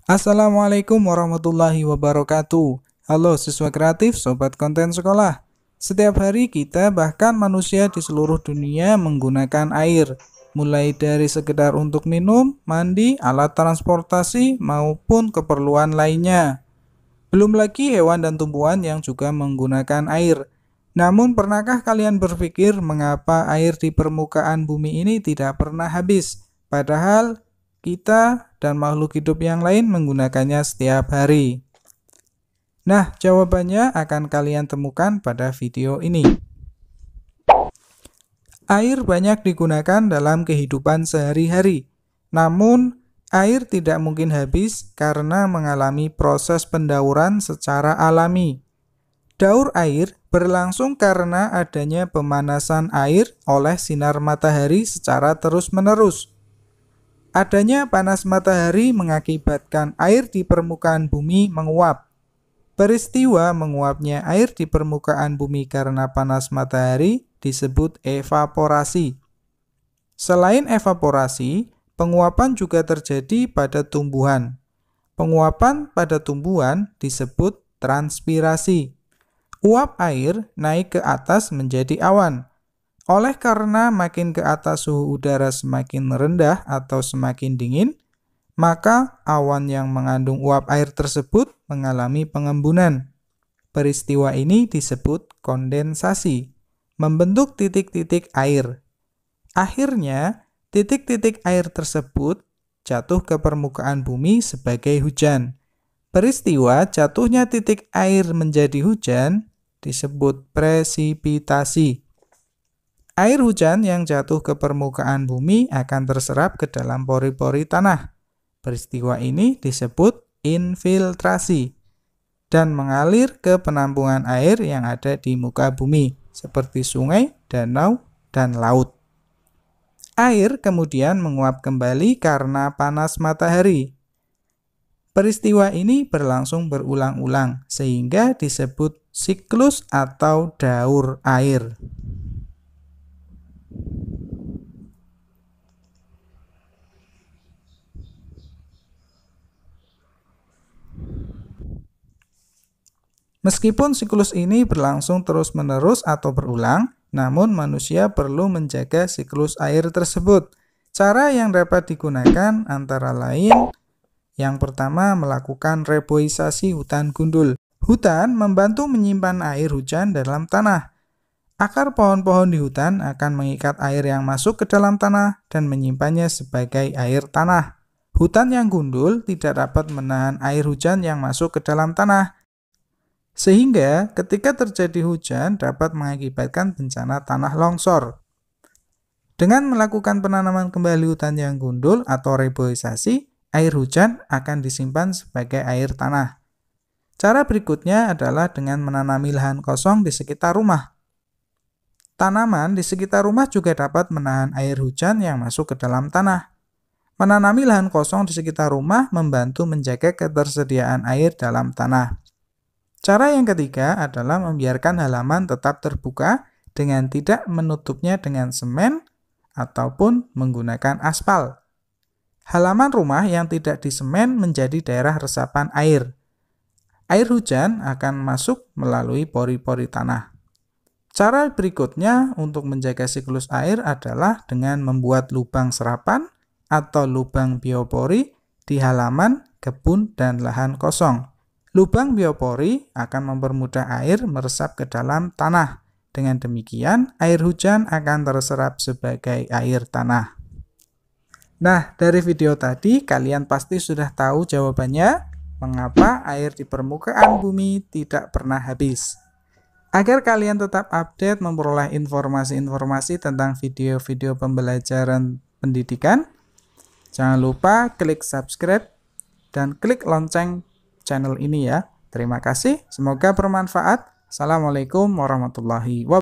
Assalamualaikum warahmatullahi wabarakatuh. Halo siswa kreatif, sobat konten sekolah. Setiap hari kita bahkan manusia di seluruh dunia menggunakan air, mulai dari sekedar untuk minum, mandi, alat transportasi, maupun keperluan lainnya. Belum lagi hewan dan tumbuhan yang juga menggunakan air. Namun pernahkah kalian berpikir mengapa air di permukaan bumi ini tidak pernah habis? Padahal kita dan makhluk hidup yang lain menggunakannya setiap hari. Nah, jawabannya akan kalian temukan pada video ini. Air banyak digunakan dalam kehidupan sehari-hari. Namun, air tidak mungkin habis karena mengalami proses pendauran secara alami. Daur air berlangsung karena adanya pemanasan air oleh sinar matahari secara terus-menerus. Adanya panas matahari mengakibatkan air di permukaan bumi menguap. Peristiwa menguapnya air di permukaan bumi karena panas matahari disebut evaporasi. Selain evaporasi, penguapan juga terjadi pada tumbuhan. Penguapan pada tumbuhan disebut transpirasi. Uap air naik ke atas menjadi awan. Oleh karena makin ke atas suhu udara semakin rendah atau semakin dingin, maka awan yang mengandung uap air tersebut mengalami pengembunan. Peristiwa ini disebut kondensasi, membentuk titik-titik air. Akhirnya, titik-titik air tersebut jatuh ke permukaan bumi sebagai hujan. Peristiwa jatuhnya titik air menjadi hujan disebut presipitasi. Air hujan yang jatuh ke permukaan bumi akan terserap ke dalam pori-pori tanah. Peristiwa ini disebut infiltrasi dan mengalir ke penampungan air yang ada di muka bumi, seperti sungai, danau, dan laut. Air kemudian menguap kembali karena panas matahari. Peristiwa ini berlangsung berulang-ulang, sehingga disebut siklus atau daur air. Meskipun siklus ini berlangsung terus-menerus atau berulang, namun manusia perlu menjaga siklus air tersebut. Cara yang dapat digunakan antara lain, yang pertama melakukan reboisasi hutan gundul. Hutan membantu menyimpan air hujan dalam tanah. Akar pohon-pohon di hutan akan mengikat air yang masuk ke dalam tanah dan menyimpannya sebagai air tanah. Hutan yang gundul tidak dapat menahan air hujan yang masuk ke dalam tanah, sehingga ketika terjadi hujan dapat mengakibatkan bencana tanah longsor. Dengan melakukan penanaman kembali hutan yang gundul atau reboisasi, air hujan akan disimpan sebagai air tanah. Cara berikutnya adalah dengan menanami lahan kosong di sekitar rumah. Tanaman di sekitar rumah juga dapat menahan air hujan yang masuk ke dalam tanah. Menanami lahan kosong di sekitar rumah membantu menjaga ketersediaan air dalam tanah. Cara yang ketiga adalah membiarkan halaman tetap terbuka dengan tidak menutupnya dengan semen ataupun menggunakan aspal. Halaman rumah yang tidak disemen menjadi daerah resapan air. Air hujan akan masuk melalui pori-pori tanah. Cara berikutnya untuk menjaga siklus air adalah dengan membuat lubang serapan atau lubang biopori di halaman, kebun, dan lahan kosong. Lubang biopori akan mempermudah air meresap ke dalam tanah. Dengan demikian, air hujan akan terserap sebagai air tanah. Nah, dari video tadi kalian pasti sudah tahu jawabannya, mengapa air di permukaan bumi tidak pernah habis. Agar kalian tetap update memperoleh informasi-informasi tentang video-video pembelajaran pendidikan, jangan lupa klik subscribe dan klik lonceng channel ini ya. Terima kasih, semoga bermanfaat. Assalamualaikum warahmatullahi wabarakatuh.